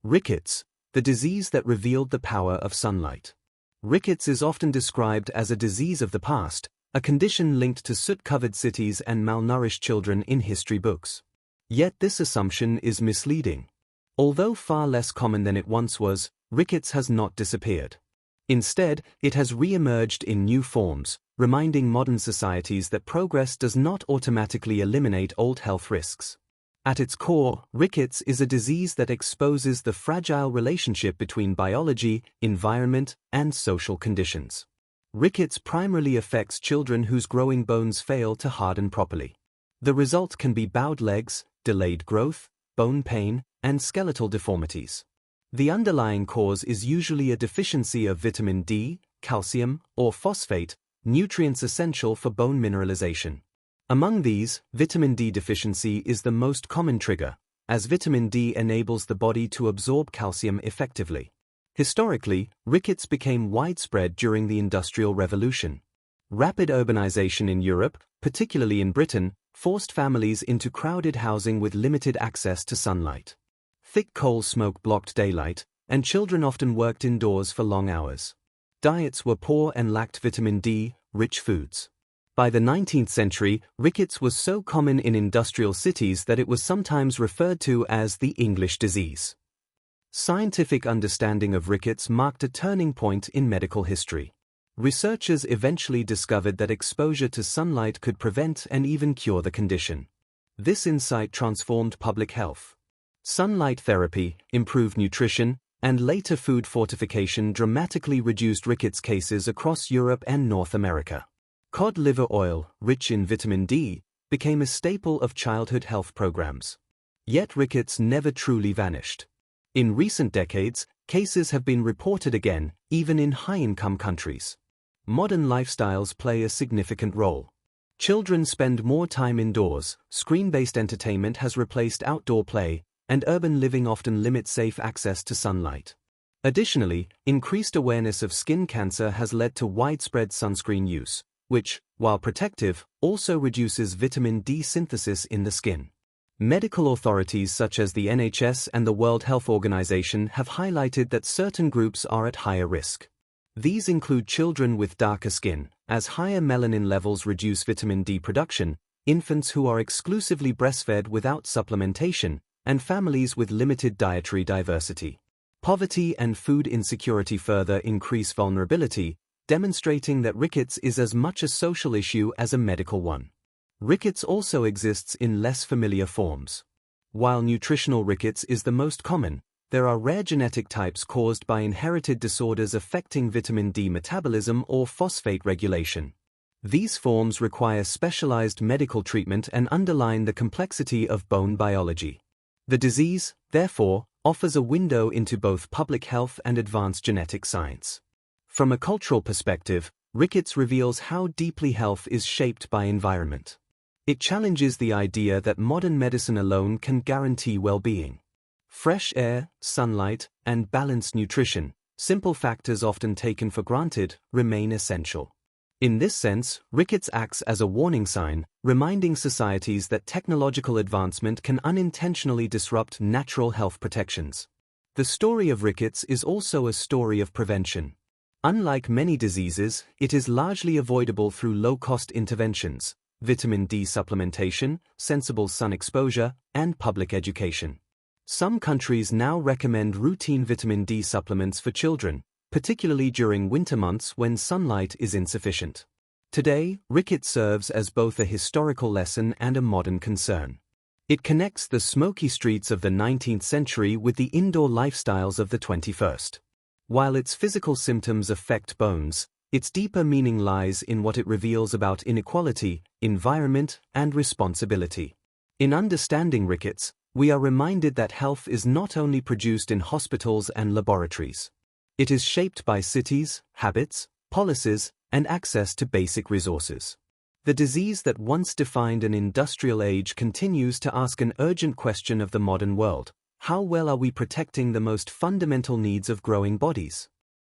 Rickets, the disease that revealed the power of sunlight. Rickets is often described as a disease of the past, a condition linked to soot-covered cities and malnourished children in history books. Yet this assumption is misleading. Although far less common than it once was, rickets has not disappeared. Instead, it has re-emerged in new forms, reminding modern societies that progress does not automatically eliminate old health risks. At its core, rickets is a disease that exposes the fragile relationship between biology, environment, and social conditions. Rickets primarily affects children whose growing bones fail to harden properly. The result can be bowed legs, delayed growth, bone pain, and skeletal deformities. The underlying cause is usually a deficiency of vitamin D, calcium, or phosphate, nutrients essential for bone mineralization. Among these, vitamin D deficiency is the most common trigger, as vitamin D enables the body to absorb calcium effectively. Historically, rickets became widespread during the Industrial Revolution. Rapid urbanization in Europe, particularly in Britain, forced families into crowded housing with limited access to sunlight. Thick coal smoke blocked daylight, and children often worked indoors for long hours. Diets were poor and lacked vitamin D-rich foods. By the 19th century, rickets was so common in industrial cities that it was sometimes referred to as the English disease. Scientific understanding of rickets marked a turning point in medical history. Researchers eventually discovered that exposure to sunlight could prevent and even cure the condition. This insight transformed public health. Sunlight therapy, improved nutrition, and later food fortification dramatically reduced rickets cases across Europe and North America. Cod liver oil, rich in vitamin D, became a staple of childhood health programs. Yet rickets never truly vanished. In recent decades, cases have been reported again, even in high-income countries. Modern lifestyles play a significant role. Children spend more time indoors, screen-based entertainment has replaced outdoor play, and urban living often limits safe access to sunlight. Additionally, increased awareness of skin cancer has led to widespread sunscreen use, which, while protective, also reduces vitamin D synthesis in the skin. Medical authorities such as the NHS and the World Health Organization have highlighted that certain groups are at higher risk. These include children with darker skin, as higher melanin levels reduce vitamin D production, infants who are exclusively breastfed without supplementation, and families with limited dietary diversity. Poverty and food insecurity further increase vulnerability, demonstrating that rickets is as much a social issue as a medical one. Rickets also exists in less familiar forms. While nutritional rickets is the most common, there are rare genetic types caused by inherited disorders affecting vitamin D metabolism or phosphate regulation. These forms require specialized medical treatment and underline the complexity of bone biology. The disease, therefore, offers a window into both public health and advanced genetic science. From a cultural perspective, rickets reveals how deeply health is shaped by environment. It challenges the idea that modern medicine alone can guarantee well-being. Fresh air, sunlight, and balanced nutrition, simple factors often taken for granted, remain essential. In this sense, rickets acts as a warning sign, reminding societies that technological advancement can unintentionally disrupt natural health protections. The story of rickets is also a story of prevention. Unlike many diseases, it is largely avoidable through low-cost interventions, vitamin D supplementation, sensible sun exposure, and public education. Some countries now recommend routine vitamin D supplements for children, particularly during winter months when sunlight is insufficient. Today, rickets serves as both a historical lesson and a modern concern. It connects the smoky streets of the 19th century with the indoor lifestyles of the 21st. While its physical symptoms affect bones, its deeper meaning lies in what it reveals about inequality, environment, and responsibility. In understanding rickets, we are reminded that health is not only produced in hospitals and laboratories. It is shaped by cities, habits, policies, and access to basic resources. The disease that once defined an industrial age continues to ask an urgent question of the modern world: how well are we protecting the most fundamental needs of growing bodies?